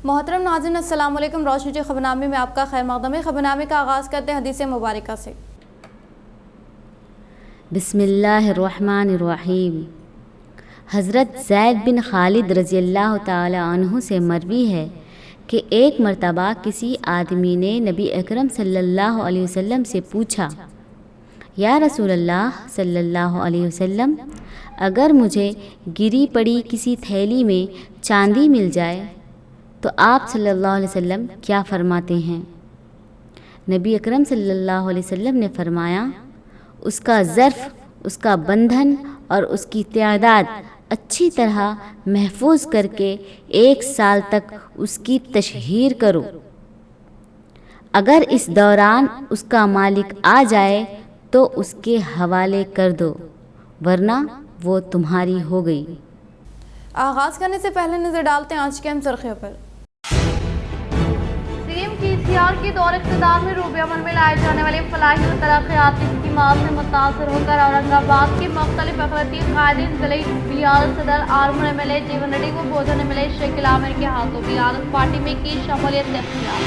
मोहतरम नाज़रीन अस्सलाम वालेकुम। रोशनी जी खबरनामे में आपका खैर मक़दम है। खबरनामे का आगाज़ करते हैं हदीस मुबारका से। बिस्मिल्लाहिर्रहमानिर्रहीम। हज़रत ज़ैद बिन खालिद रज़ियल्लाहु ताला अन्हु से मरवी है कि एक मर्तबा किसी आदमी ने नबी अकरम सल्लल्लाहु अलैहि वसल्लम से पूछा, या रसूलल्लाह सल्लल्लाहु अलैहि वसल्लम, अगर मुझे गिरी पड़ी किसी थैली में चांदी मिल जाए तो आप सल्लल्लाहु अलैहि वसल्लम क्या फ़रमाते हैं? नबी अकरम सल्लल्लाहु अलैहि वसल्लम ने फ़रमाया, उसका ज़र्फ़, उसका बंधन और उसकी तादाद अच्छी तरह महफूज करके 1 साल तक उसकी तशहीर करो। अगर इस दौरान उसका मालिक आ जाए तो उसके हवाले कर दो, वरना वो तुम्हारी हो गई। आगाज़ करने से पहले नज़र डालते हैं आज के अहम सुर्खियों पर। सीएम केसीआर के दौर इक़्तिदार में रूबे अमल में लाए जाने वाले फलाही और तरक्याती इक़दामात से मुतासर होकर औरंगाबाद के मुख्तलिफ अक़लियती कायदीन ज़िले बियादत सदर आर्मूर MLA जीवन रेड्डी को भोजन MLA शकील आमिर के हाथों बियादत पार्टी में की शमूलियत इख्तियार।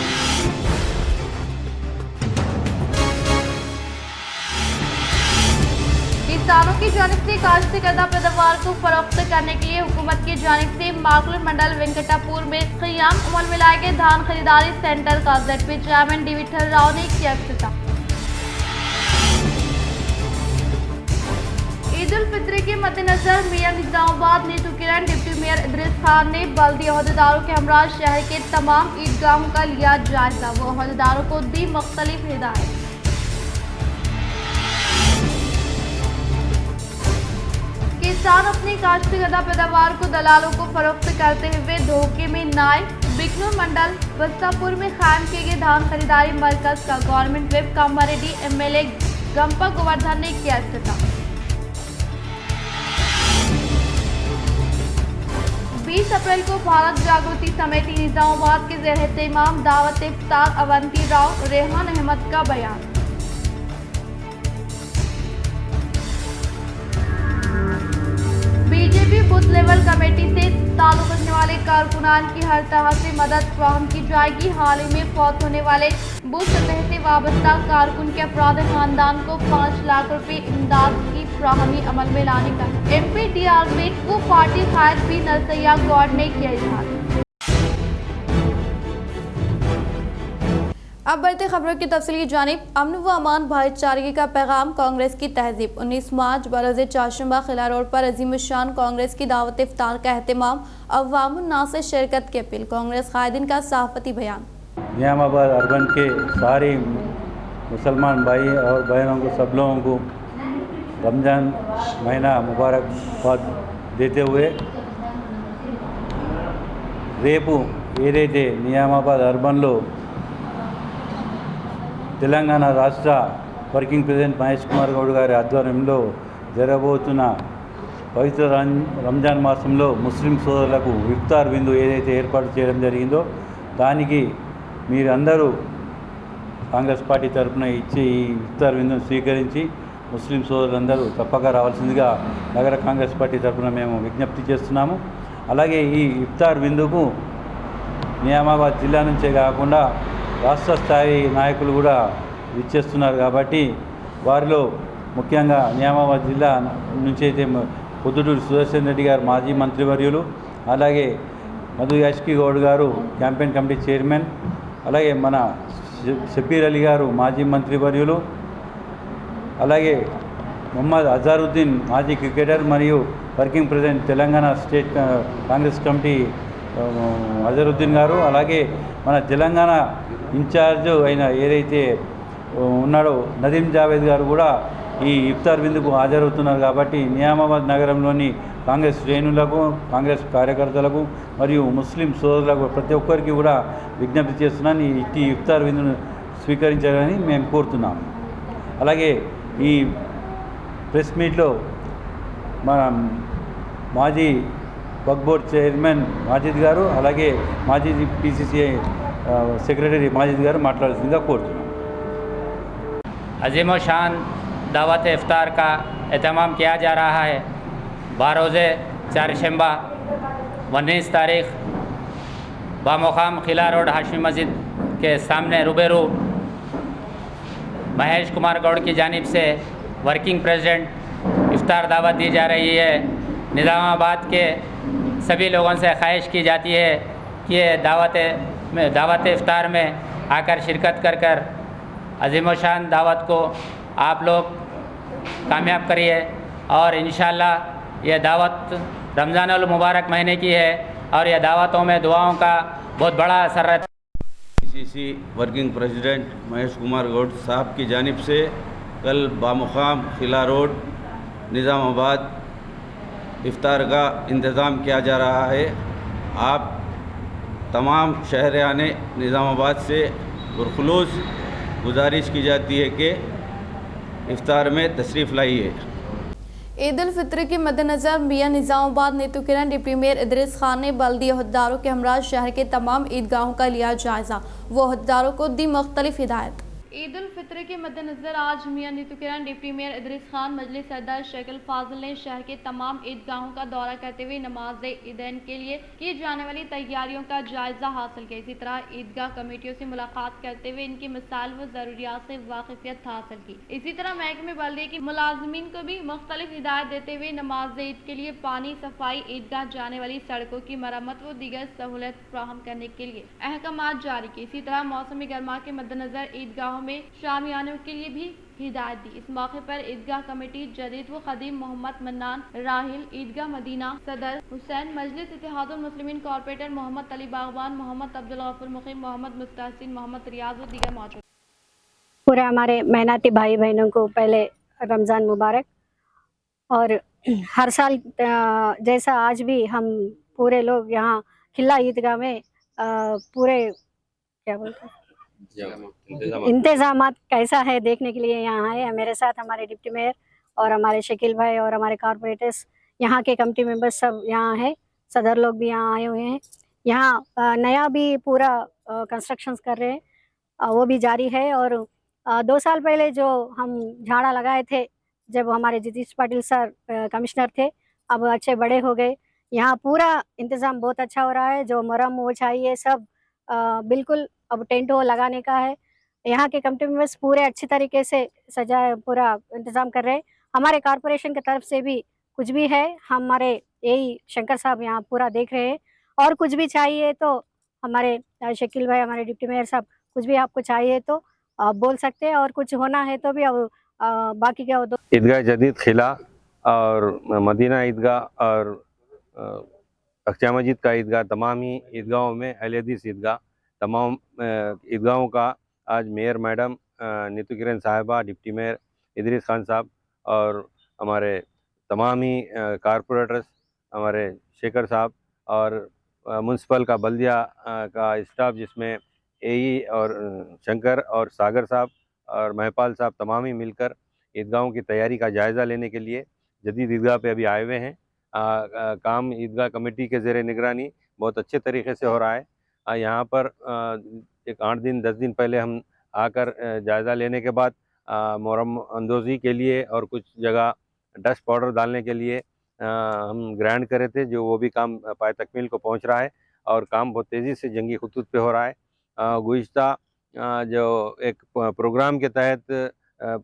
किसानों की जानिब से काश्त करदा पैदावार को फरोख्त करने के लिए हुकूमत की जानिब से माकलूर मंडल वेंकटापुर में क़याम अमल में लाए गए धान खरीदारी सेंटर का ZP chairman D Vithal Rao ने किया इफ्तिताह। ईद उल फित्र के मद्देनजर mayor Nizamabad Neetu Kiran, deputy mayor Idris Khan ने बल्दी अहदेदारों के हमरा शहर के तमाम ईदगाहों का लिया जायजा। वो अहदेदारों को दी मुख्तलिफ हिदायत। किसान अपनी काश्तकर्दा पैदावार को दलालों को फरोख्त करते हुए धोखे में न आए। बिकनूर मंडल बस्तापुर में कायम किए गए धान खरीदारी मरकज का government whip Kamareddy MLA Gampa Govardhan ने किया इफ्तिताह। 20 अप्रैल को भारत जागृति समिति निजामाबाद के ज़ेर एहतमाम दावत इफ्तार अवंती राव रेहान अहमद का बयान। बीजेपी बूथ लेवल कमेटी से ताल्लुक़ रखने वाले कारकुनान की हर तरह से मदद फराहम की जाएगी। हाल ही में फौत होने वाले बूथ सतह से वाबस्ता कारकुन के अफराद खानदान को 5 लाख रुपए इमदाद की फराहमी अमल में लाने का MPDR में वो पार्टी कायद भी नरसैया गौड़ ने किया इजहार। अब बढ़ते खबरों की तफसील की जानिब। अमन व अमान भाईचारगी का पैगाम, कांग्रेस की तहजीब। 19 मार्च बरोज़ चारशंबा किला रोड पर अजीमुशान कांग्रेस की दावत इफ्तार का अहतमाम, अवामुन्नास से शिरकत की अपील। कांग्रेस कायदीन का सहाफ़ती बयान। निजामाबाद अर्बन के सारे मुसलमान भाई और बहनों को, सब लोगों को रमज़ान महीना मुबारकबाद देते हुए रेपू ఏదైతే నిజామాబాద్ అర్బన్లో తెలంగాణ రాష్ట్ర వర్కింగ్ ప్రెసిడెంట్ మహేష్ కుమార్ గౌడ్ గారి ఆధ్వర్యంలో జరగబోతున్న పవిత్ర రంజాన్ మాసంలో ముస్లిం సోదరులకు ఇఫ్తార్ విందు ఏదైతే ఏర్పాటు చేయడం జరిగిందో దానికి మీరందరూ కాంగ్రెస్ పార్టీ తరఫున ఇచ్చి ఈ ఇఫ్తార్ విందును స్వీకరించి ముస్లిం సోదరులందరూ తప్పక రావాల్సిందిగా నగర కాంగ్రెస్ పార్టీ తరఫున మేము విజ్ఞప్తి చేస్తున్నాము. అలాగే ఈ ఇఫ్తార్ విందుకు నిజామాబాద్ జిల్లా నుంచే కాకుండా రాష్ట్ర స్థాయి నాయకులు కూడా విచ్చేస్తున్నారు. కాబట్టి వారిలో ముఖ్యంగా నిజామాబాద్ జిల్లా నుంచి అయితే పొద్దుటూరు సుదర్శన్ రెడ్డి గారు మాజీ మంత్రివర్యులు, అలాగే మధు యాష్కి గౌడ్ గారు క్యాంపెయిన్ కమిటీ చైర్మన్, అలాగే మన షబీర్ అలీ గారు మాజీ మంత్రివర్యులు, అలాగే మొహమ్మద్ అజారుద్దీన్ మాజీ క్రికెటర్ మరియు working president Telangana state Congress committee Azharuddin garu, అలాగే మన తెలంగాణ ఇన్ఛార్జ్ అయిన ఏదైతే ఉన్నాడో నదీం జావేద్ గారు కూడా ఈ ఇఫ్తార్ విందుకు హాజరవుతున్నారు. కాబట్టి నిజామాబాద్ నగరంలోని కాంగ్రెస్ శ్రేణులకు, కాంగ్రెస్ కార్యకర్తలకు మరియు ముస్లిం సోదరులకు ప్రతి ఒక్కరికి కూడా విజ్ఞప్తి చేస్తున్నాను, ఈ ఇఫ్తార్ విందును స్వీకరించాలని మేము కోరుతున్నాము. అలాగే ఈ ప్రెస్ మీట్లో మన మాజీ వక్ఫ్ బోర్డ్ చైర్మన్ మాజిద్ గారు, అలాగే మాజీ PCCI सेक्रेटरी माजिद गारू माట్లాడాల్సిందిగా కోరుతున్నాం. अजीम शान दावत इफ्तार का एहतमाम किया जा रहा है बरोज़ चारशंबा 19 तारीख बामुकाम खिला रोड हाशमी मस्जिद के सामने रूबेरू महेश कुमार गौड़ की जानिब से वर्किंग प्रेसिडेंट इफ्तार दावत दी जा रही है। निज़ामाबाद के सभी लोगों से ख्वाहिश की जाती है कि ये दावत इफ्तार में आकर शिरकत कर कर अज़ीम-ओ-शान दावत को आप लोग कामयाब करिए और इंशाअल्लाह ये दावत रमज़ानुल मुबारक महीने की है और ये दावतों में दुआओं का बहुत बड़ा असर रहता है। PCC working president Mahesh Kumar Goud साहब की जानिब से कल बामुकाम किला रोड निज़ामाबाद इफ्तार का इंतज़ाम किया जा रहा है। आप तमाम शहर-ए-आने निज़ामाबाद से पुरखुलूस गुजारिश की जाती है कि इफ्तार में तशरीफ़ लाइए। ईद उल फित्र के मद्देनज़र मियां निज़ामाबाद नेतुकिरण डिप्टी मेयर इदरीस खान ने बल्दी अहदेदारों के हमरा शहर के तमाम ईदगाहों का लिया जायज़ा। वो अहदेदारों को दी मुख्तलिफ हिदायत। ईद उल फित्र के मद्देनज़र आज मियां नेतुकिरण डिप्टी मेयर इदरीस खान मजलिस सदर शेख अल फाजिल ने शहर के तमाम ईदगाहों का दौरा करते हुए नमाज ईदैन के लिए की जाने वाली तैयारियों का जायजा हासिल किया। इसी तरह ईदगाह कमेटियों से मुलाकात करते हुए इनकी मिसाल व ज़रूरियात से वाकिफियत हासिल की। इसी तरह महकमे बल्दी के मुलाजमीन को भी मुख्तलिफ हिदायत देते हुए नमाज ईद के लिए पानी, सफाई, ईदगाह जाने वाली सड़कों की मरम्मत व दीगर सहूलत फराहम करने के लिए अहकामात जारी किए। इसी तरह मौसमी गर्मा के मद्देनजर ईदगाहों में शामियानों के लिए भी हिदायत दी। इस मौके पर ईदगाह कमेटी जदीद व कदीम मोहम्मद मन्नान राहिल, ईदगाह मदीना सदर हुसैन, मजलिस इत्तेहादुल मुस्लिमीन कॉर्पोरेटर मोहम्मद अली बागवान, मोहम्मद अब्दुल गफूर मुकीम, मोहम्मद मुस्तहसिन, मोहम्मद रियाज व दीगर मौजूद। पूरे हमारे मेहनती भाई बहनों को पहले रमज़ान मुबारक। और हर साल जैसा आज भी हम पूरे लोग यहाँ खिला ईदगाह में पूरे क्या बोलते हैं इंतज़ामात कैसा है देखने के लिए यहाँ आए। मेरे साथ हमारे डिप्टी मेयर और हमारे शकील भाई और हमारे कॉर्पोरेटर्स, यहाँ के कमेटी मेंबर्स सब यहाँ हैं। सदर लोग भी यहाँ आए हुए हैं। यहाँ नया भी पूरा कंस्ट्रक्शंस कर रहे हैं, वो भी जारी है। और 2 साल पहले जो हम झाड़ा लगाए थे जब हमारे जतीश पाटिल सर कमिश्नर थे, अब अच्छे बड़े हो गए। यहाँ पूरा इंतज़ाम बहुत अच्छा हो रहा है। जो मरम वो चाहिए सब बिल्कुल अब टेंट वो लगाने का है। यहाँ के कमेटी मेंबर्स पूरे अच्छी तरीके से सजाए पूरा इंतज़ाम कर रहे हैं। हमारे कॉरपोरेशन की तरफ से भी कुछ भी है, हमारे यही शंकर साहब यहाँ पूरा देख रहे हैं। और कुछ भी चाहिए तो हमारे शकील भाई, हमारे डिप्टी मेयर साहब, कुछ भी आपको चाहिए तो आप बोल सकते हैं। और कुछ होना है तो भी अब बाकी क्या हो। ईदगाह जदीद खिला और मदीना ईदगाह और अक्चा मस्जिद का ईदगाह, तमाम ही ईदगाहों में अहले हदीस ईदगाह, तमाम ईदगाहों का आज मेयर मैडम नीतू किरण साहिबा, डिप्टी मेयर इदरीस खान साहब और हमारे तमाम ही कारपोरेटर्स, हमारे शेखर साहब और म्यूनसिपल का बल्दिया का स्टाफ जिसमें एई और शंकर और सागर साहब और महपाल साहब तमाम ही मिलकर ईदगाहों की तैयारी का जायज़ा लेने के लिए जदीद ईदगाह पे अभी आए हुए हैं। काम ईदगाह कमेटी के ज़ेरे निगरानी बहुत अच्छे तरीके से हो रहा है। यहाँ पर एक 8 दिन 10 दिन पहले हम आकर जायज़ा लेने के बाद मुहर्रम अंदोज़ी के लिए और कुछ जगह डस्ट पाउडर डालने के लिए हम ग्रांड करे थे, जो वो भी काम पाए तकमील को पहुँच रहा है और काम बहुत तेज़ी से जंगी खतूत पे हो रहा है। गुज़िश्ता जो एक प्रोग्राम के तहत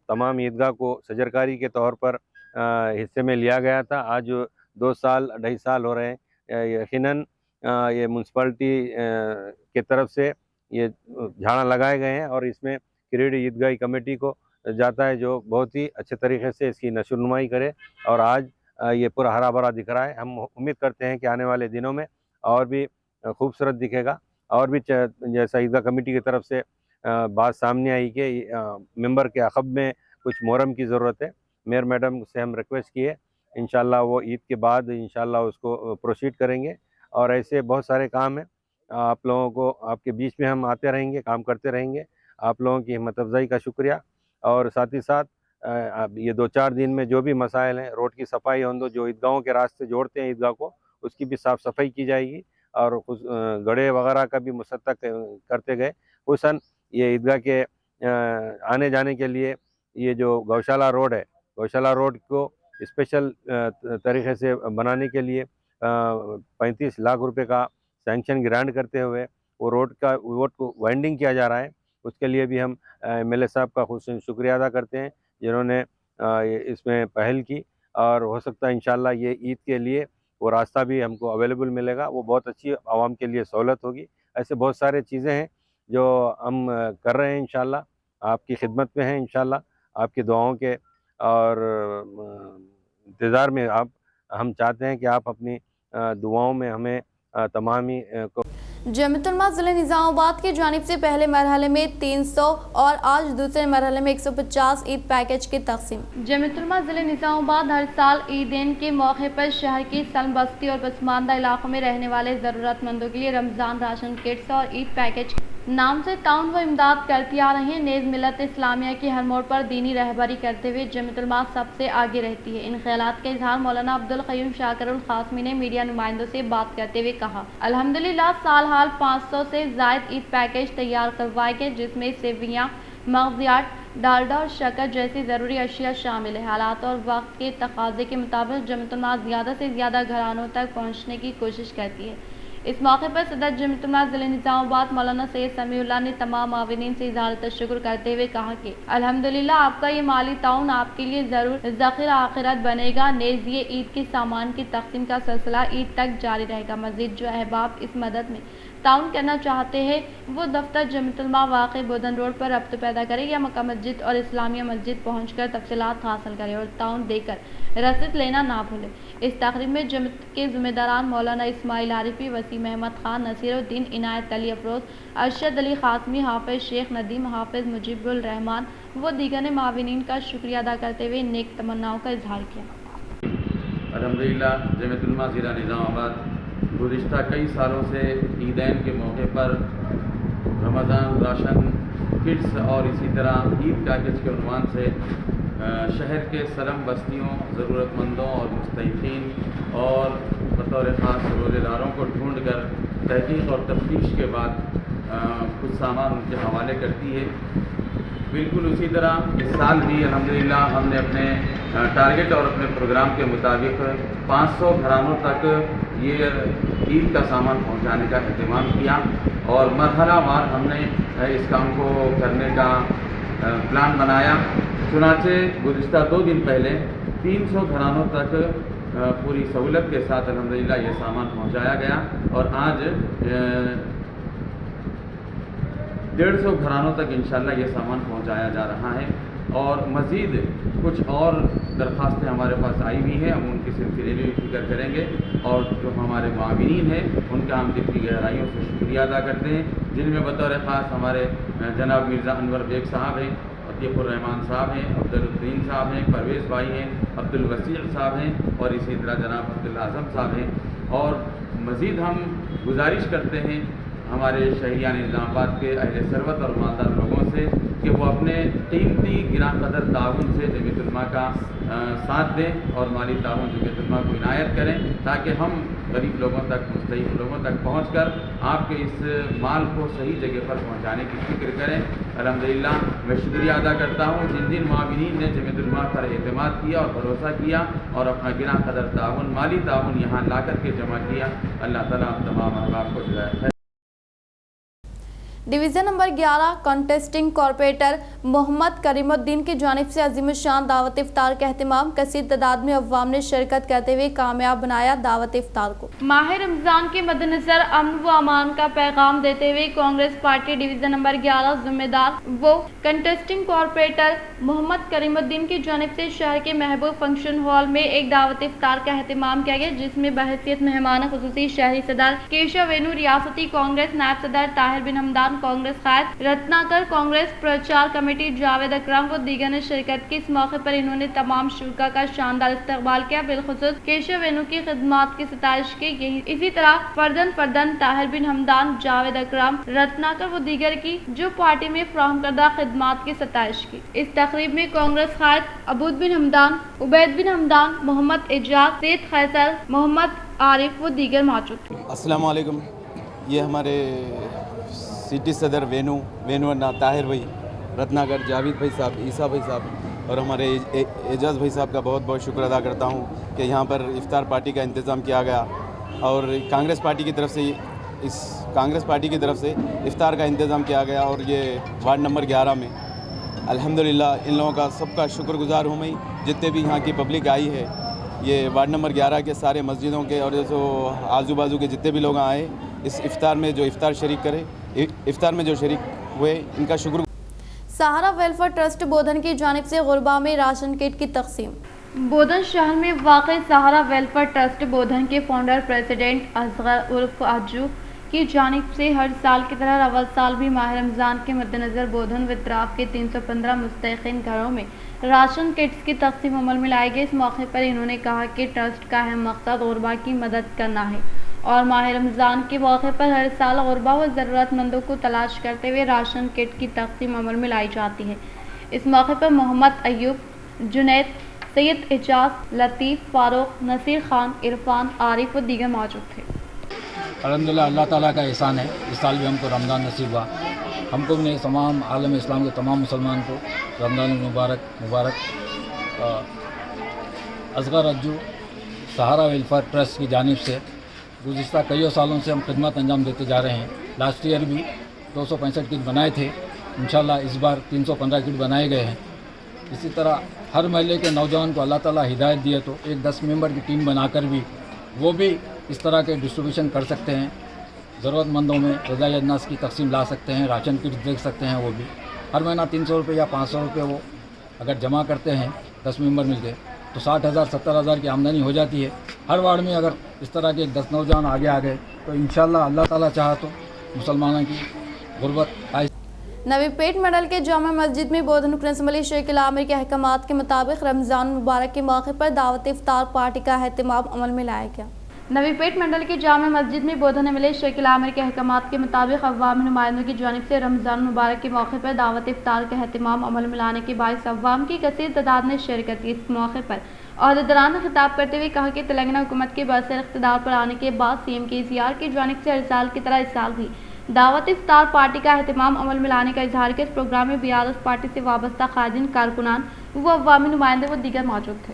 तमाम ईदगाह को सजरकारी के तौर पर हिस्से में लिया गया था। आज 2 साल 2.5 साल हो रहे हैं। यकीनन ये म्यूनसिपलिटी के तरफ से ये झाड़ा लगाए गए हैं और इसमें क्रेडिट ईदगाही कमेटी को जाता है, जो बहुत ही अच्छे तरीके से इसकी नशोनुमाई करे और आज ये पूरा हरा भरा दिख रहा है। हम उम्मीद करते हैं कि आने वाले दिनों में और भी खूबसूरत दिखेगा। और भी जैसा ईदगाह कमेटी की तरफ से बात सामने आई कि मेंबर के अखब में कुछ मुहर्रम की ज़रूरत है, मेयर मैडम से हम रिक्वेस्ट किए, इंशाल्लाह वो ईद के बाद इंशाल्लाह उसको प्रोसीड करेंगे। और ऐसे बहुत सारे काम हैं, आप लोगों को आपके बीच में हम आते रहेंगे, काम करते रहेंगे। आप लोगों की हिम्मत अफजाई का शुक्रिया। और साथ ही साथ ये 2-4 दिन में जो भी मसाइल हैं, रोड की सफाई हों, जो ईदगाहों के रास्ते जोड़ते हैं ईदगाह को, उसकी भी साफ़ सफाई की जाएगी और कुछ गड्ढे वगैरह का भी मुसद्दक करते गए। हुसन ये ईदगाह के आने जाने के लिए ये जो गौशाला रोड है, गौशाला रोड को स्पेशल तरीके से बनाने के लिए 35 लाख रुपए का सैंक्शन ग्रांट करते हुए वो रोड को वाइंडिंग किया जा रहा है। उसके लिए भी हम MLA साहब का खुद शुक्रिया अदा करते हैं जिन्होंने इसमें पहल की, और हो सकता है इंशाल्लाह ये ईद के लिए वो रास्ता भी हमको अवेलेबल मिलेगा, वो बहुत अच्छी आवाम के लिए सहूलत होगी। ऐसे बहुत सारे चीज़ें हैं जो हम कर रहे हैं, इंशाल्लाह आपकी खिदमत में हैं, इंशाल्लाह आपकी दुआओं के और इंतज़ार में हम चाहते हैं कि आप अपनी दुआओं में हमें तमाम ही को जमियतुलमा ज़िले निज़ामाबाद की जानिब से पहले मरहले में 300 और आज दूसरे मरहले में 150 ईद पैकेज की तकसीम। जमियतुलमा ज़िले निज़ामाबाद हर साल ईदैन के मौके पर शहर की सन बस्ती और पसमानदा इलाकों में रहने वाले ज़रूरतमंदों के लिए रमज़ान राशन किट्स और ईद पैकेज नाम से ताउन व इमदाद करती आ रही है। नेज़ मिल्लत इस्लामिया की हर मोड़ पर दीनी रहबरी करते हुए जमियतुलमा सबसे आगे रहती है। इन ख्यालात का इजहार मौलाना अब्दुल क़य्यूम शाकिरुल क़ासिमी ने मीडिया नुमाइंदों से बात करते हुए कहा, अल्हम्दुलिल्लाह साल हाल 500 से ज़ायद ईद पैकेज तैयार करवाए गए, जिसमें सेवियाँ, मग़ज़ियात, डालडा और शक्कर जैसी ज़रूरी अशिया शामिल है। हालात और वक्त के तकाज़े के मुताबिक जमियतुलमा ज़्यादा से ज़्यादा घरानों तक पहुँचने की कोशिश करती है। इस मौके पर सदर जमियतुलमा ज़िले निज़ामाबाद मौलाना सैयद समीउल्लाह ने तमाम माविनीन से इज़हार तशक्कुर करते हुए कहा कि अल्हम्दुलिल्लाह आपका ये माली ताउन आपके लिए ज़रूर ज़ख़ीरा आखिरत बनेगा। नेज़ ये ईद के सामान की तक़सीम का सिलसिला ईद तक जारी रहेगा। मज़ीद जो अहबाब इस मदद में ताउन करना चाहते हैं वो दफ्तर जमियतुलमा वाक़ बोदन रोड पर रब्त पैदा करें या मक्का मस्जिद और इस्लामिया मस्जिद पहुँचकर तफसीलात हासिल करें और ताउन देकर रसीद लेना ना भूलें। इस तक़रीब में जमियत के ज़िम्मेदारान मौलाना इस्माइल आरिफी, वसीम अहमद खान, नसीरुद्दीन, इनायत अली अफरोज़, अरशद अली क़ासिमी, हाफ़िज़ शेख नदीम, हाफ़िज़ मुजीबुर रहमान व दीगर ने माविनीन का शुक्रिया अदा करते हुए नेक तमन्नाओं का इजहार किया। अल्हम्दुलिल्लाह जमियतुलमा ज़िला निज़ामाबाद गुज़िश्ता कई सालों से ईदैन के मौके पर रमज़ान राशन किट्स और इसी तरह ईद पैकेज के उन्वान से शहर के सरम बस्तियों, ज़रूरतमंदों और मुस्तहिक़ीन और बतौर ख़ास रोज़ेदारों को ढूँढ कर तहक़ीक़ और तफ्तीश के बाद कुछ सामान उनके हवाले करती है। बिल्कुल उसी तरह इस साल भी अल्हम्दुलिल्लाह हमने अपने टारगेट और अपने प्रोग्राम के मुताबिक 500 घरानों तक ये ईद का सामान पहुंचाने का अहतमाम किया और मरहलावार हमने इस काम को करने का प्लान बनाया। चुनाचे गुज़िश्ता 2 दिन पहले 300 घरानों तक पूरी सहूलत के साथ अल्हम्दुलिल्लाह ये सामान पहुंचाया गया और आज 150 घरानों तक इंशाल्लाह ये सामान पहुंचाया जा रहा है और मज़ीद कुछ और दरख्वास्तें हमारे पास आई हुई हैं, हम उनके सिलसिले में भी फिक्र करेंगे और जो हमारे माविनीन हैं उनका हम दिल की गहराइयों से शुक्रिया अदा करते हैं, जिनमें बतौर ख़ास हमारे जनाब मिर्ज़ा अनवर बेग साहब हैं, अतीक़ुर रहमान साहब हैं, अब्दुल्लुद्दीन साहब हैं, परवेज़ भाई हैं, अब्दुल वसीअ साहब हैं और इसी तरह जनाब अब्दुल आज़म साहब हैं। और मज़ीद हम गुजारिश करते हैं हमारे शहरियान निज़ामाबाद के अहले सरवत और मालदार लोगों से कि वो अपने कीमती गिरां कदर ताउन से जमियतुलमा का साथ दें और माली ताउन जमियतुलमा को इनायत करें ताकि हम गरीब लोगों तक, मुस्तहिक़ लोगों तक पहुंचकर आपके इस माल को सही जगह पर पहुंचाने की फ़िक्र करें। अल्हम्दुलिल्लाह मैं शुक्रिया अदा करता हूं जिन जिन माविनीन ने जमियतुलमा पर एतमाद किया और भरोसा किया और अपना गिरां कदर ताउन, माली ताउन यहाँ ला कर के जमा किया। अल्लाह ताला आप तमाम अहबाब को जज़ाए। Division number 11 contesting corporator Mohammed Kareemuddin की जानिब से अज़ीमुश्शान दावत इफ्तार का एहतमाम कसीर तादाद में अव्वाम ने शिरकत करते हुए कामयाब बनाया दावत इफ्तार को। माह रमज़ान के मद्देनज़र अमन व अमान का पैगाम देते हुए कांग्रेस पार्टी डिवीज़न नंबर 11 जिम्मेदार वो कंटेस्टिंग कॉरपोरेटर मोहम्मद करीमुद्दीन की जानिब से शहर के महबूब फंक्शन हॉल में एक दावत इफ्तार का एहतमाम किया गया, जिसमें बहैसियत मेहमान खुसूसी शहरी सदर केशव वेणु, रियासती कांग्रेस नायब सदर ताहिर बिन हमदान, कांग्रेस कायद रत्नाकर, कांग्रेस प्रचार कमेटी जावेद अकरम व दीगर ने शिरकत की। इस मौके पर इन्होंने तमाम शुरा का शानदार इस्तकबाल किया, बिलखुसूस केशव वेणु की खिदमात की सितारिश की। इसी तरह फर्दन ताहिर बिन हमदान, जावेद अकरम, रत्नाकर व दीगर की जो पार्टी में फराहम करदा खिदमात की सितारिश की। इस तकरीब में कांग्रेस कायद अबूद बिन हमदान, उबैद बिन हमदान, मोहम्मद एजाज, सैयद खैसर, मोहम्मद आरिफ व दीगर मौजूद थे। अस्सलाम वालेकुम। ये हमारे सिटी सदर वेणु अन्ना, ताहिर भाई, रत्नाकर, जावेद भाई साहब, ईसा भाई साहब और हमारे एजाज भाई साहब का बहुत बहुत शुक्र अदा करता हूँ कि यहाँ पर इफ्तार पार्टी का इंतज़ाम किया गया और कांग्रेस पार्टी की तरफ से इस कांग्रेस पार्टी की तरफ से इफ्तार का इंतज़ाम किया गया और ये वार्ड नंबर 11 में अल्हम्दुलिल्लाह इन लोगों का सबका शुक्रगुजार हूँ मैं, जितने भी यहाँ की पब्लिक आई है, ये वार्ड नंबर 11 के सारे मस्जिदों के और जो आजू बाजू के जितने भी लोग आए इस इफ्तार में जो इफ्तार शरीक करे, इफ्तार में जो शरीक हुए, इनका शुक्र। सहारा वेलफेयर ट्रस्ट बोधन की जानिब से गुरबा में राशन किट की तकसीम। बोधन शहर में वाक़ई सहारा वेलफेयर ट्रस्ट बोधन के फाउंडर प्रेसिडेंट असगर उर्फ अज्जू की जानिब से हर साल की तरह अव्वल साल भी माह रमज़ान के मद्देनज़र बोधन वितराफ के 315 मुस्तहिक़ीन घरों में राशन किट्स की तकसीम अमल में लाई गई। इस मौके पर इन्होंने कहा कि ट्रस्ट का अहम मकसद गुरबा की मदद करना है और माह रमज़ान के मौके पर हर साल गुरबा व ज़रूरतमंदों को तलाश करते हुए राशन किट की तकसीम अमल में लाई जाती है। इस मौके पर मोहम्मद अयूब, जुनैद, सैयद एजाज, लतीफ़, फ़ारूक, नसीर खान, इरफान, आरिफ व दीगर मौजूद थे। अल्हम्दुलिल्लाह अल्लाह ताला का एहसान है, इस साल भी हमको रमज़ान नसीब हुआ। हमको भी नहीं, तमाम आलम इस्लाम के तमाम मुसलमान को रमज़ान मुबारक। असगर अज्जू सहारा वेलफेयर ट्रस्ट की जानिब से गुज़िश्ता कई सालों से हम खिदमत अंजाम देते जा रहे हैं। लास्ट ईयर भी 265 किट बनाए थे, इंशाल्लाह इस बार 315 किट बनाए गए हैं। इसी तरह हर महल्ले के नौजवान को अल्लाह ताला हिदायत दिए तो एक 10 मेंबर की टीम बनाकर भी वो भी इस तरह के डिस्ट्रीब्यूशन कर सकते हैं, ज़रूरतमंदों में रज़ाई अजनास की तकसीम ला सकते हैं, राशन किट दे सकते हैं। वो भी हर महीना 300 रुपये या 500 रुपये वो अगर जमा करते हैं 10 मेंबर मिलके तो 60,000 70,000 की आमदनी हो जाती है। हर वार्ड में अगर इस तरह के 10 नौजवान आगे आ गए तो इंशाल्लाह अल्लाह ताला चाहा तो मुसलमानों की गुर्बत आए। नवी पेट मंडल के जामा मस्जिद में बोधन प्रिंसिपल शेख आमिर के अहकामात के मुताबिक रमज़ान मुबारक के मौके पर दावत इफ्तार पार्टी का अहतमाम अमल में लाया गया। नवी पेट मंडल के जामा मस्जिद में बोधन मिले शेख आमिर के अहकामात के मुताबिक अवामी नुमाइंदों की जानिब से रमज़ान मुबारक के मौके पर दावत इफ्तार का अहतमाम अमल में लाने के बायस अवाम की कसीर तादाद ने शिरकत की। इस मौके पर अहदेदारान ने खिताब करते हुए कहा कि तेलंगाना हुकूमत के बरसर इख्तिदार पर आने के बाद CM KCR की जानिब से हर साल की तरह इस साल भी दावत इफ्तार पार्टी का अहतमाम अमल में लाने का इजहार किया। इस प्रोग्राम में बियादत पार्टी से वाबस्ता खादिन, कारकुनान व अवामी नुमाइंदे व दीगर मौजूद थे।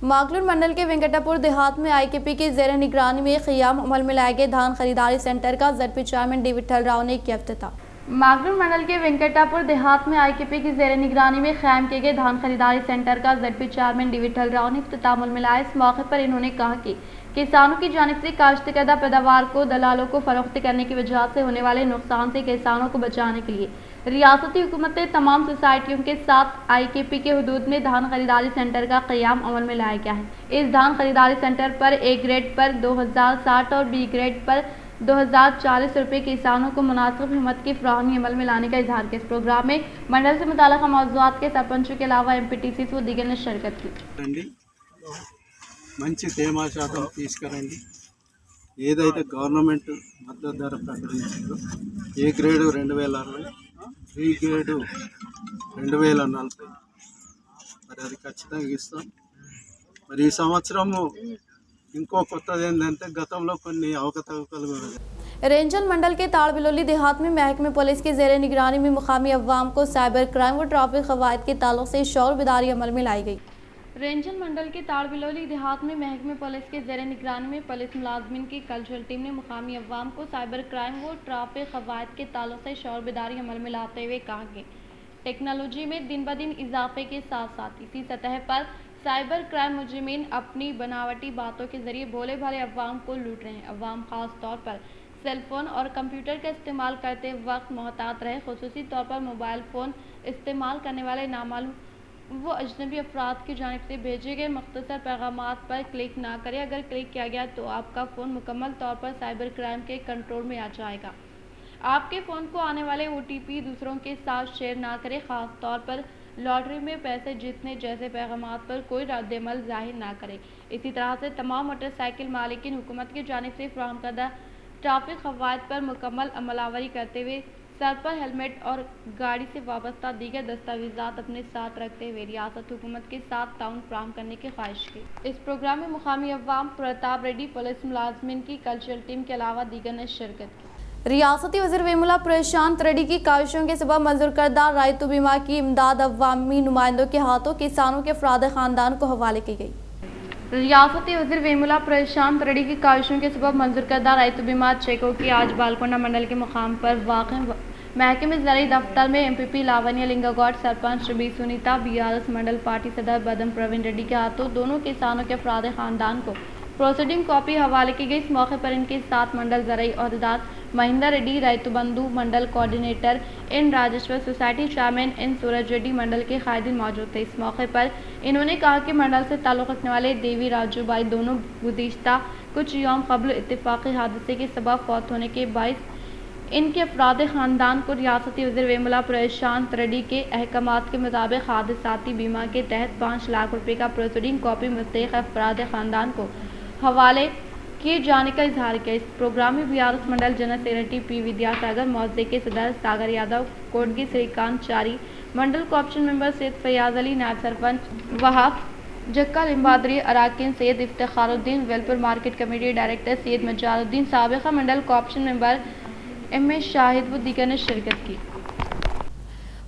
मागलूर मंडल के वेंकटापुर देहात में IKP की ज़ेर निगरानी में क़ियाम अमल में लाए गए धान खरीदारी सेंटर का ZP chairman D Vithal Rao ने किया इफ्तिताह। मागलूर मंडल के वेंकटापुर देहात में IKP की ज़ेर निगरानी में क़याम किए गए धान खरीदारी सेंटर का ZP chairman D Vithal Rao ने इफ्तिताह अमल में लाया। इस मौके पर इन्होंने कहा कि किसानों की जानिब से काश्तकर्दा पैदावार को दलालों को फरोख्त करने की वजह से होने वाले नुकसान से किसानों को बचाने के लिए रियासती हुकूमत ने तमाम सोसाइटियों के साथ IKP के हुदूद में धान खरीदारी सेंटर का क़याम अमल में लाया गया है। इस धान खरीदारी सेंटर पर A ग्रेड पर 2060 और B ग्रेड पर 2040 रुपये किसानों को मुनासिब कीमत की फ्राहमी अमल में लाने का इजहार किया। इस प्रोग्राम में मंडल से मुताल्लिक़ मौज़ूआत के सरपंचों के अलावा MPTCs व दीगर ने शिरकत की। మంచి తేమ శాతం తీసుకురండి। ఏదైతే గవర్నమెంట్ మద్దతు ధర ప్రకటించిందో A గ్రేడ్ 2060, B గ్రేడ్ 2040, మరి అది ఖచ్చితంగా ఇస్తాం। మరి ఈ సంవత్సరము ఇంకో కొత్తది ఏంటంటే గతంలో కొన్ని అవకతవకలు కూడా। रेंजल मंडल के ताड़बिलोली देहात में महकमे पुलिस की ज़ेर निगरानी में मुकामी अवाम को साइबर क्राइम व ट्रैफिक क़वाइद के ताल्लुक से शौर बेदारी अमल में लाई गई। रेंजल मंडल के ताड़बिलोली देहात में महकमे पुलिस के ज़ेर निगरानी में पुलिस मुलाजमिन की कल्चरल टीम ने मुकामी अवाम को साइबर क्राइम व ट्रैफिक क़वाइद के ताल्लुक से शौर बेदारी अमल में लाते हुए कहा कि टेक्नोलॉजी में दिन ब दिन इजाफे के साथ साथ इसी सतह पर साइबर क्राइम मुजरिमीन अपनी बनावटी बातों के जरिए भोले भाले अवाम को लूट रहे हैं। अवाम खास तौर पर सेलफोन और कंप्यूटर का इस्तेमाल करते वक्त मोहतात रहे, खुसूसी तौर पर मोबाइल फ़ोन इस्तेमाल करने वाले नामालूम वो अजनबी अफराद की जानिब से भेजे गए मुख्तसर पैगामात पर क्लिक ना करें। अगर क्लिक किया गया तो आपका फ़ोन मुकम्मल तौर पर साइबर क्राइम के कंट्रोल में आ जाएगा। आपके फ़ोन को आने वाले OTP दूसरों के साथ शेयर ना करें, ख़ास तौर पर लॉटरी में पैसे जीतने जैसे पैगामात पर कोई रद्दमल जाहिर ना करें। इसी तरह से तमाम मोटरसाइकिल मालिकीन हुकूमत की जानिब से फराहम करदा ट्रैफिक क़वाइद पर मुकम्मल अमलावरी करते हुए सर पर हेलमेट और गाड़ी से वाबस्ता दीगर दस्तावेज़ात अपने साथ रखते हुए रियासत हुकूमत के साथ ताउन फराहम करने की ख्वाहिश की। इस प्रोग्राम में मुकामी अवाम, प्रताप रेड्डी पुलिस मुलाजमिन की कल्चरल टीम के अलावा दीगर ने शिरकत की। रियासती वज़ीर वेमुला प्रशांत रेड्डी की काविशों के सबब मंजूर करदा रायतु बीमा की इमदाद अवामी नुमाइंदों के हाथों किसानों के अफराद ख़ानदान को हवाले की गई। रियासती वज़ीर वेमुला प्रशांत रेड्डी की काविशों के सबब मंजूर करदा रैतु बीमा चेकों की आज बालकोंडा मंडल के मुकाम पर वाक़ महकमे ज़राई दफ्तर में एमपीपी लावण्य लिंगागौड, सरपंच बी सुनीता, बीआरएस मंडल पार्टी सदर बदम प्रवीण रेड्डी के हाथों दोनों किसानों के अफराद खानदान को प्रोसीडिंग कॉपी हवाले की गई। इस मौके पर इनके साथ मंडल ज़राई अहदेदार महेंद्र रेड्डी, रैतु बंधु मंडल कोऑर्डिनेटर इन राजेश्वर सोसाइटी चेयरमैन इन सूरज रेड्डी मंडल के कायदीन मौजूद थे। इस मौके पर इन्होंने कहा कि मंडल से ताल्लुक़ रखने वाले देवी राजू भाई दोनों गुज़िश्ता कुछ यौम क़ब्ल इत्तेफ़ाक़ी हादसे के सबब फौत होने के बाइस इनके अफराद ख़ानदान को रियासती वज़ीर वेमुला प्रशांत रेड्डी के अहकामात के मुताबिक हादसाती बीमा के तहत 5 लाख रुपये का प्रोसीडिंग कॉपी मुस्तहिक़ अफराद ख़ानदान को हवाले किए जाने का इजहार किया। इस प्रोग्राम में BRS mandal general secretary P Vidyasagar, मौजे के सदर सागर यादव, कोटगी श्रीकांत चारी, मंडल कोऑप्शन मेंबर सैयद फयाज अली, नायब सरपंच वहाब जक्का लिम्बादरी, अराकीन Syed Iftikharuddin, Velpur market committee director Syed Mazharuddin, साबिक़ा mandal cooption member M Shahid व दीगर ने शिरकत की।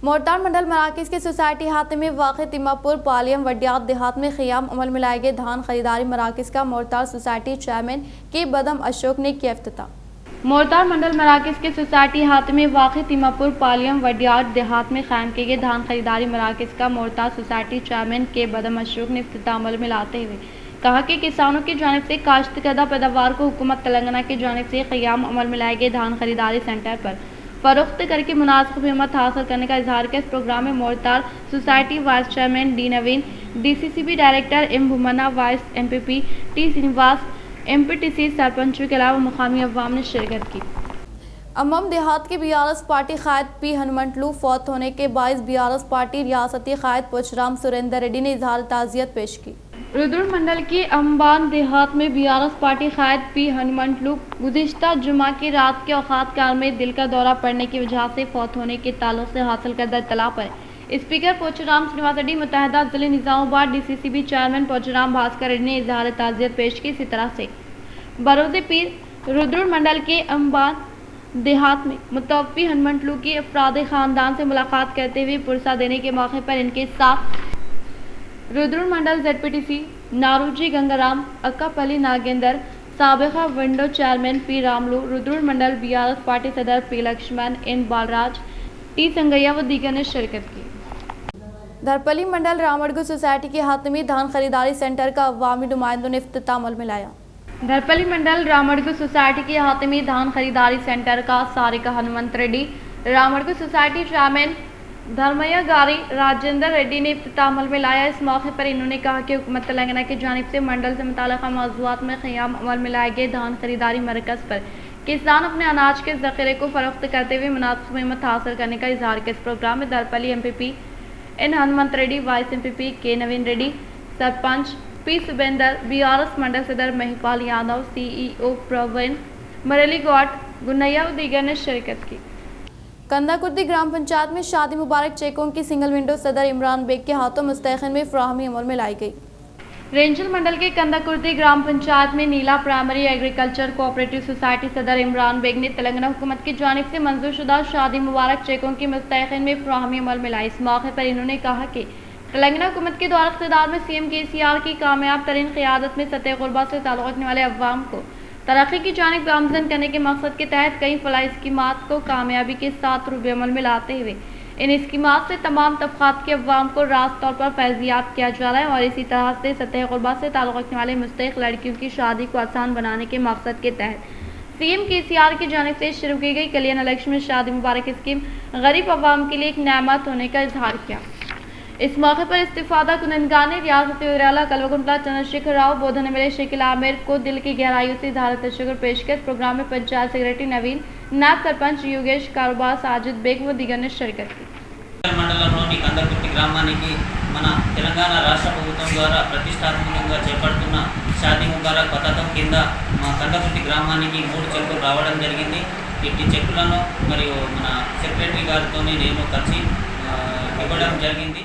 मोरतार मंडल मराकज़ के सोसाइटी हाते में वाक़ तिम्मापुर पालियम वडियात देहात में क़याम अमल में लाए गए धान खरीदारी मराकज़ का मोरतार सोसाइटी चेयरमैन के बदम अशोक ने किया इफ्तिताह। मोरतार मंडल मराकज़ के सोसाइटी हाते में वाक़ तिम्मापुर पालियम वडियात देहात में क़ायम किए गए धान खरीदारी मराकज़ का मोरतार सोसाइटी चेयरमैन के बदम अशोक ने इफ्तिताह अमल में लाते हुए कहा कि किसानों की जानिब से काश्तकर्दा पैदावार को हुकूमत तेलंगाना की जानिब से क़याम अमल में लाए गए धान खरीदारी सेंटर पर फ़रोख्त करके मुनासिब कीमत हासिल करने का इजहार किया। इस प्रोग्राम में Mortad society vice chairman D Naveen, DCCB director M Bhumanna, vice MPP T Srinivas, MPTC सरपंचों के अलावा मुकामी अवाम ने शिरकत की। अम्मम देहात के बीआरएस पार्टी कायद पी हनुमंतलू फौत होने के बाइस बीआरएस पार्टी रियासती कायद पोचराम सुरेंद्र रेड्डी ने इजहार ताज़ियत पेश की। रुद्र मंडल की अम्बान देहात में बीआरएस पार्टी कायद पी हनुमंतलू गुज़िश्ता जुमा की रात के औकात काल में दिल का दौरा पड़ने की वजह से फौत होने के ताल्लुक से हासिल करदा इत्तला पर स्पीकर पोचराम श्रीनिवास रेड्डी, मुत्तहदा ज़िले निज़ामाबाद डीसीसीबी चेयरमैन पोचराम भास्कर रेड्डी ने इजहार ताज़ियत पेश की। इसी तरह से बरोज़ पीर रुद्र मंडल के अम्बान देहात में मुतवफ़ी हनुमंतलू की अफराद ख़ानदान से मुलाकात करते हुए पुरसा देने के मौके पर इनके साथ रुद्र मंडल ZPTC नारूजी गंगाराम, अक्कापल्ली नागेंद्र, साबिक़ा विंडो chairman P Ramulu, Rudra mandal BRS party सदर P Laxman, N Balraj, T Sangaiah व दीगर ने शिरकत की। धरपल्ली मंडल रामड़गू सोसाइटी के हाथ में धान खरीदारी सेंटर का अवामी नुमाइंदों ने इफ्तिताह अमल में लाया। धरपल्ली मंडल रामड़गू सोसाइटी के हाथ में धान खरीदारी सेंटर का सारिका हनुमंत रेड्डी, रामड़गू सोसाइटी चेयरमैन धर्मया गारी राजेंद्र रेड्डी ने इफ्तिताह अमल में लाया। इस मौके पर इन्होंने कहा कि हुकूमत तेलंगाना की जानिब से मंडल से मुताल्लिक़ मौज़ूआत में क़याम अमल में लाए गए धान खरीदारी मरकज़ पर किसान अपने अनाज के ज़ख़ीरे को फ़रोख्त करते हुए मुनासिब कीमत हासिल करने का इजहार किया। इस प्रोग्राम में Dharpalli MPP N Hanumanth Reddy, vice MPP K Naveen Reddy, sarpanch P Subender, BRS mandal सदर महिपाल यादव, CEO प्रवीण मरेली गौड, गुन्नैया व दीगर ने शिरकत की। कंदाकुर्दी ग्राम पंचायत में शादी मुबारक चेकों की सिंगल विंडो सदर इमरान बेग के हाथों मुस्तैक़िन में फ़राहमी अमल में लाई गई। रेंजल मंडल के कंदाकुर्दी ग्राम पंचायत में नीला प्राइमरी एग्रीकल्चर कोऑपरेटिव सोसाइटी सदर इमरान बेग ने तेलंगाना हुकूमत की जानिब से मंजूरशुदा शादी मुबारक चेकों की मुस्तैक़िन में फ़राहमी अमल में लाई। इस मौके पर इन्होंने कहा कि तेलंगाना हुकूमत के दौर इक़्तिदार में CM KCR की कामयाब तरीन क़यादत में सतह ग़ुरबा से ताल्लुक़ रखने वाले अवाम को तरक्की की जानिब गामज़न करने के मकसद के तहत कई फलाही स्कीमात को कामयाबी के साथ रूबे अमल में लाते हुए इन स्कीमात से तमाम तबक़ात के अवाम को रास्त तौर पर फैज़याब किया जा रहा है और इसी तरह से सतह ग़ुरबा से ताल्लुक़ रखने वाले मुस्तहिक़ लड़कियों की शादी को आसान बनाने के मकसद के तहत CM KCR की जानिब से शुरू की गई कल्याण लक्ष्मी शादी मुबारक स्कीम गरीब अवाम के लिए एक नेमत होने का इजहार किया। इस मौके पर इस्तिफादा कुनंदगार ने रियासती वज़ीर कल्वकुंतला चंद्रशेखर राव, बोधन MLA शकील आमिर को दिल की गहराइयों से इज़हार तशक्कुर पेश किया। प्रोग्राम में पंचायत सेक्रेटरी नवीन, नायब सरपंच योगेश, कारोबार साजिद बेग व दीगर ने शिरकत की। మండలంలోని కందకుర్తి గ్రామానికి మన తెలంగాణ రాష్ట్ర ప్రభుత్వం ద్వారా ప్రతిష్టాత్మకంగా చేపడుతున్న షాదీ ముబారక్ పథకం కింద మా కందకుర్తి గ్రామానికి 3 చెక్కులు రావడం జరిగింది। ఇట్టి చెక్కులను మరియు మన సెక్రటరీ గారితో నేను కలిసి ఇవ్వడం జరిగింది।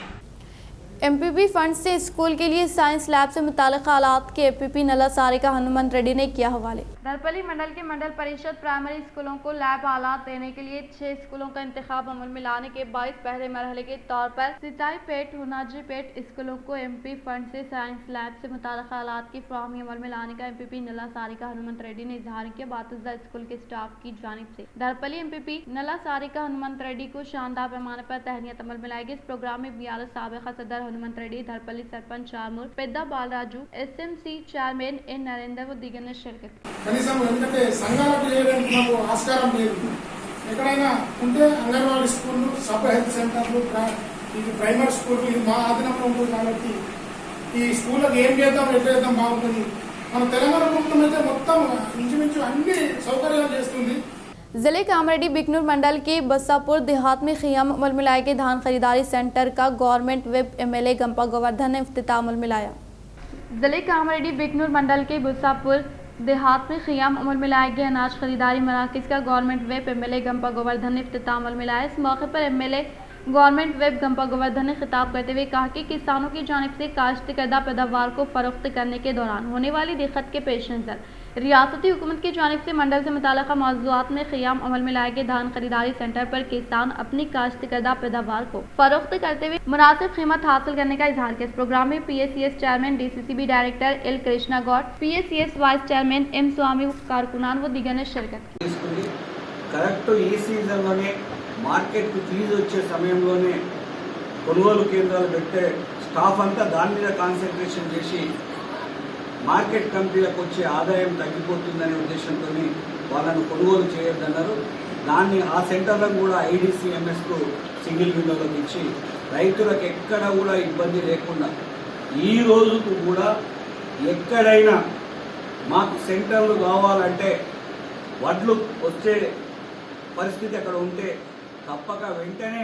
MPP फंड से स्कूल के लिए साइंस लैब से मुताल्लिक़ आलात के APP नला सारिका हनुमंत रेड्डी ने किया हवाले। धरपली मंडल के मंडल परिषद प्राइमरी स्कूलों को लैब आलात देने के लिए 6 स्कूलों का इंतखाब अमल में लाने के बाद पहले मरहले के तौर पर सिताई पेट हुनाजी पेट स्कूलों को एमपी फंड से साइंस लैब से मुताल्लिक़ आलात की फराहमी अमल में लाने का एमपीपी नला सारिका हनुमंत रेड्डी ने इजहार किया। बातुज़ा स्कूल के स्टाफ की जानिब से धरपली एमपीपी नला सारिका हनुमंत रेड्डी को शानदार पैमाने पर तहनीत अमल में लाई गई। इस प्रोग्राम में बीआरएस साबिक़ा सदर Hanumanth Reddy, Dharpally sarpanch Charmur, Pedda Balraju, SMC chairman N Narendra व दिगर ने शिरकत की। కనీసం ఎందుకంటే సంఘాలకు చేయడానికి మాకు ఆస్కారం లేదు. ఎక్కడైనా ఉంటే అంగన్వాడీ స్కూళ్ళు, సబ్ హెల్త్ సెంటర్లు, ఇది ప్రైమరీ స్కూళ్ళు ఇది మా ఆధీనంలో ఉంటుంది కాబట్టి ఈ స్కూళ్ళకి ఏం చేద్దాం ఎట్లా చేద్దాం బాగుంటుంది. మన తెలంగాణ ప్రభుత్వం అయితే మొత్తం ఇంచుమించు అన్ని సౌకర్యాలు చేస్తుంది. जिले कामरेड्डी बिकनूर मंडल के बस्सापुर देहात में खियाम अमल में लाए गए धान खरीदारी सेंटर का government web MLA Gumpa Govardhan ने इफ्तिताह अमल में लाया। जिले कामरेड्डी बिकनूर मंडल के बस्सापुर देहात में खियाम अमल में लाए गए अनाज खरीदारी मराकज़ का government web MLA Gumpa Govardhan ने इफ्तिताह अमल में लाया। इस मौके पर MLA government web Gumpa Govardhan ने खिताब करते हुए कहा कि किसानों की जानिब से काश्त करदा पैदावार को फरोख्त करने के दौरान होने वाली दिक्कत के पेश नज़र रियासती हुकूमत की जानिब से मंडल से मुताल्लिक़ा मौज़ूआत में क़ियाम अमल में लाए गए धान खरीदारी सेंटर पर किसान अपनी काश्त करदा पैदावार को फरोख्त करते हुए मुनासिब कीमत हासिल करने का इजहार किया। इस प्रोग्राम में PACS chairman DCCB director L Krishna Goud, PACS vice chairman M Swamy, कारकुनान व दिगर ने शिरकत की। కరెక్ట్ ఈ సీజన్లోనే మార్కెట్కి ఫీజు వచ్చే సమయంలోనే కొనుగోలు కేంద్రాలు పెట్టే స్టాఫ్ అంతా దాని మీద కాన్సన్ట్రేషన్ చేసి మార్కెట్ కమిటీలకు వచ్చే ఆదాయం తగ్గిపోతుందనే ఉద్దేశంతో వాళ్ళను కొనుగోలు చేయొద్దన్నారు. దాన్ని ఆ సెంటర్లకు కూడా ఐడీసీఎంఎస్కు సింగిల్ విండోలోకి ఇచ్చి రైతులకు ఎక్కడ కూడా ఇబ్బంది లేకుండా ఈ రోజుకు కూడా ఎక్కడైనా మాకు సెంటర్లు కావాలంటే వడ్లు వచ్చే పరిస్థితి అక్కడ ఉంటే తప్పక వెంటనే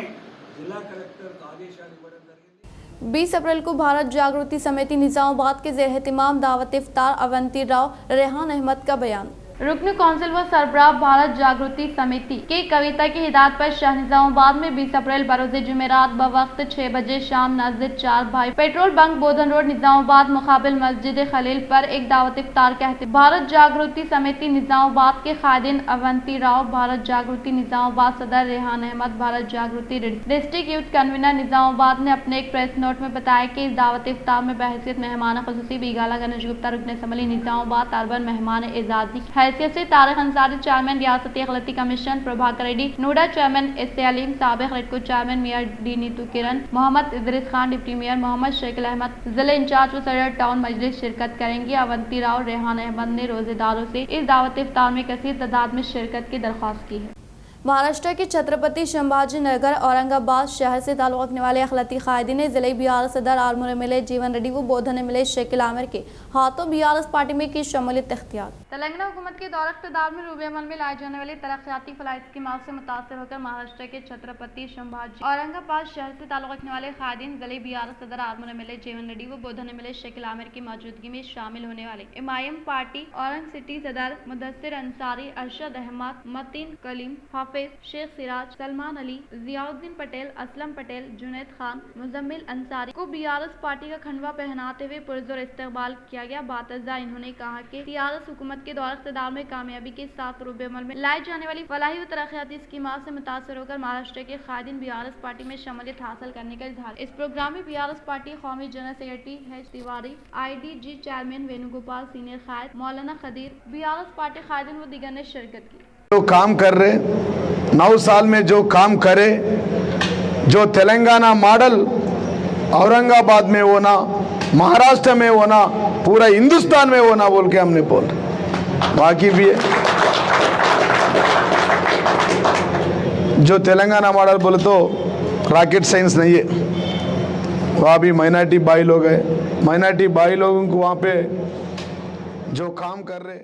జిల్లా కలెక్టర్కు ఆదేశాలు ఇవ్వడం జరిగింది। 20 अप्रैल को भारत जागृति समिति निजामाबाद के ज़ेर एहतिमाम दावत इफ्तार अवंती राव रेहान अहमद का बयान। रुकन कौंसिल व सरबराह भारत जागृति समिति के कविता की हिदायत पर शहर निजामाबाद में 20 अप्रैल बरोज़ जुमेरात बवक्त 6 बजे शाम नाजिर 4 भाई पेट्रोल बंक बोधन रोड निजामाबाद मुकाबिल मस्जिद खलील पर एक दावत इफ्तार कहते भारत जागृति समिति निजामाबाद के खादिन अवंती राव, भारत जागृति निजामाबाद सदर रेहान अहमद, भारत जागृति डिस्ट्रिक्ट यूथ कन्वीनर निजामाबाद ने अपने एक प्रेस नोट में बताया कि इस दावत इफ्तार में बहैसियत मेहमान खुसूसी बीगाला गणेश गुप्ता रुकन असम्बली निजामाबाद अर्बन मेहमान एजाजी हैसियत से तारिक अंसारी चेयरमैन रियासती अखिलती कमीशन, प्रभाकर रेड्डी नोडा चेयरमैन एस.ए. अलीम, साबिक रेडको चेयरमैन मियां D Neetu Kiran, Mohammed Idris Khan deputy mayor, Mohammed Shakeel Ahmed जिले इंचार्ज व सदर टाउन मजलिस शिरकत करेंगे। अवंती राव रेहान अहमद ने रोजेदारों से इस दावत इफ्तार में कसीर तादाद में शिरकत की दरख्वास्त की है। महाराष्ट्र के छत्रपति संभाजी नगर औरंगाबाद शहर से ताल्लुक़ रखने वाले अखिलती कायदीन ने जिले बीआरएस सदर आरमूर एमएलए जीवन रेड्डी व बोधन एमएलए शकील आमिर के हाथों बीआरएस पार्टी में की शमूलियत इख्तियार। तेलंगाना हुकूमत के दौर इक़्तिदार में रूबे अमल में लाई जाने वाली तरक्याती फलाह स्कीमात से मुतासर होकर महाराष्ट्र के छत्रपति संभाजी औरंगाबाद शहर से ताल्लुक़ रखने वाले कायदीन जिले बीआरएस सदर आरमूर एमएलए जीवन रेड्डी व बोधन एमएलए शकील आमिर की मौजूदगी में शामिल होने वाले एमआईएम पार्टी औरंग सिटी सदर मुदस्सिर अंसारी, अरशद अहमद, मतीन कलीम, हाफिज शेख, सलमान अली, जियाउद्दीन पटेल, असलम पटेल, जुनैद खान, मुजम्मिल अंसारी को बीआरएस पार्टी का खंडवा पहनाते हुए पुरजोर इस्तकबाल किया गया। बातज़ा इन्होंने कहा कि बीआरएस हुकूमत के दौर इक़्तिदार में कामयाबी के साथ रूबे अमल में लाई जाने वाली फलाही व तरक्याती स्कीमात से मुतासर होकर महाराष्ट्र के कायदीन बीआरएस पार्टी में शमूलियत हासिल करने का इजहार। इस प्रोग्राम में बीआरएस पार्टी कौमी general secretary H Tiwari, IDG chairman Venugopal, senior कायद मौलाना खदीर, बीआरएस पार्टी कायदीन व दिगर ने शिरकत की। जो काम कर रहे 9 साल में जो काम करे, जो तेलंगाना मॉडल औरंगाबाद में होना, महाराष्ट्र में होना, पूरा हिंदुस्तान में होना बोल के हमने बोल बाकी भी है। जो तेलंगाना मॉडल बोले तो रॉकेट साइंस नहीं है, वहाँ भी माइनॉरिटी भाई लोग हैं, माइनॉरिटी भाई लोगों को वहाँ पे जो काम कर रहे।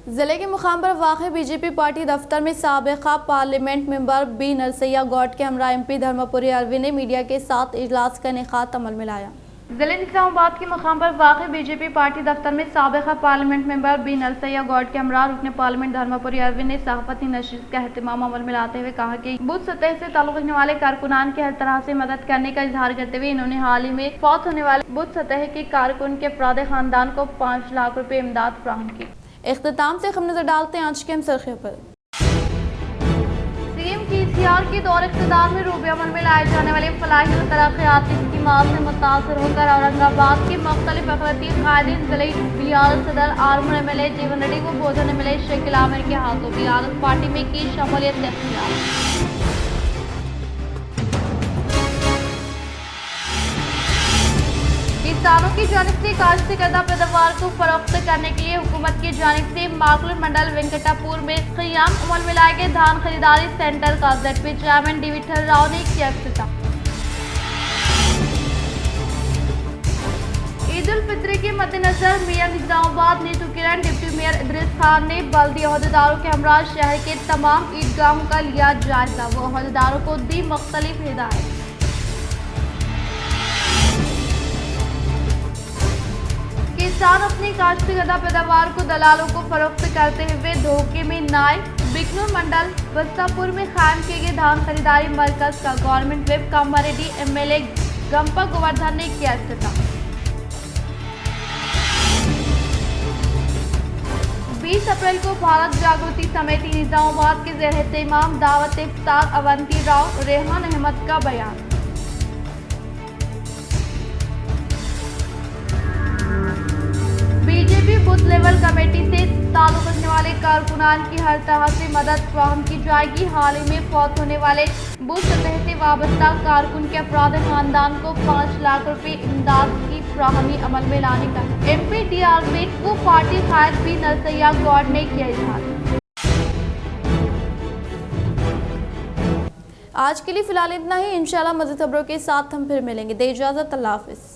जिले के मुकाम पर वाक़ बीजेपी पार्टी दफ्तर में साबिक़ा parliament member B Narsaiah Goud के हमरा MP धर्मपुरी अलवी ने मीडिया के साथ इजलास का इनेकाद अमल में लाया। जिले निजामाबाद के मुकाम पर वाक़ बीजेपी पार्टी दफ्तर में साबिक़ा parliament member B Narsaiah Goud के हमरा रुकन पार्लियामेंट धर्मपुरी अलवी ने सहाफ़ती नशिस्त का एहतमाम अमल में लाते हुए कहा कि बूथ सतह से ताल्लुक़ रखने वाले कारकुनान की हर तरह से मदद करने का इजहार करते हुए इन्होंने हाल ही में फौत होने वाले बूथ सतह के कारकुन के अफराद ख़ानदान को 5 लाख रुपये इमदाद फराहम की। इख्तिताम से हम नजर डालते हैं आज के हम सरखे पर। सीएम केसीआर के दौर इक़्तिदार में रूबे अमल में लाए जाने वाले फलाही और तरक्याती स्कीमात से मुतासर होकर औरंगाबाद के मुख्तलिफ अक़लियती कायदीन ज़िले बियारत सदर आर्मर MLA जीवन रेड्डी को बोधन MLA शकील आमिर के हाथों बियारत पार्टी में की शमूलियत इख्तियार। किसानों की जानिब से काश्त करदा पैदावार को फरोख्त करने के लिए हुकूमत की जानिब से माकलूर मंडल वेंकटापुर में क़याम अमल में लाए गए धान खरीदारी सेंटर का ZP chairman D Vithal Rao ने किया इफ्तिताह। ईद उल फित्र के मद्देनजर mayor Nizamabad Neetu Kiran deputy mayor Idris Khan ने बल्दी अहदेदारों के हमरा शहर के तमाम ईदगाहों का लिया जायजा। वो अहदेदारों को दी मुख्तलिफ हिदायत। किसान अपनी काश्तकर्दा पैदावार को दलालों को फरोख्त करते हुए धोखे में न आए। बिकनूर मंडल बस्तापुर में कायम किए गए धान खरीदारी मरकज का government whip Kamareddy MLA Gampa Govardhan ने किया इफ्तिताह। 20 अप्रैल को भारत जागृति समिति निजामाबाद के ज़ेर-ए-इत्तेमाम दावत इफ्तार अवंती राव रेहान अहमद का बयान। बीजेपी बूथ लेवल कमेटी से ताल्लुक रखने वाले कारकुनान की हर तरह से मदद फराहम की जाएगी। हाल ही में फौत होने वाले बूथ सतह से वाबस्ता कारकुन के अफराद खानदान को 5 लाख रुपए इमदाद की फराहमी अमल में लाने का MPDR से वो पार्टी कायद भी नरसैया गौड ने किया इजहार। आज के लिए फिलहाल इतना ही। इंशाल्लाह मज़ीद खबरों के साथ हम फिर मिलेंगे। दे इजाज़त, अल्लाह हाफ़िज़।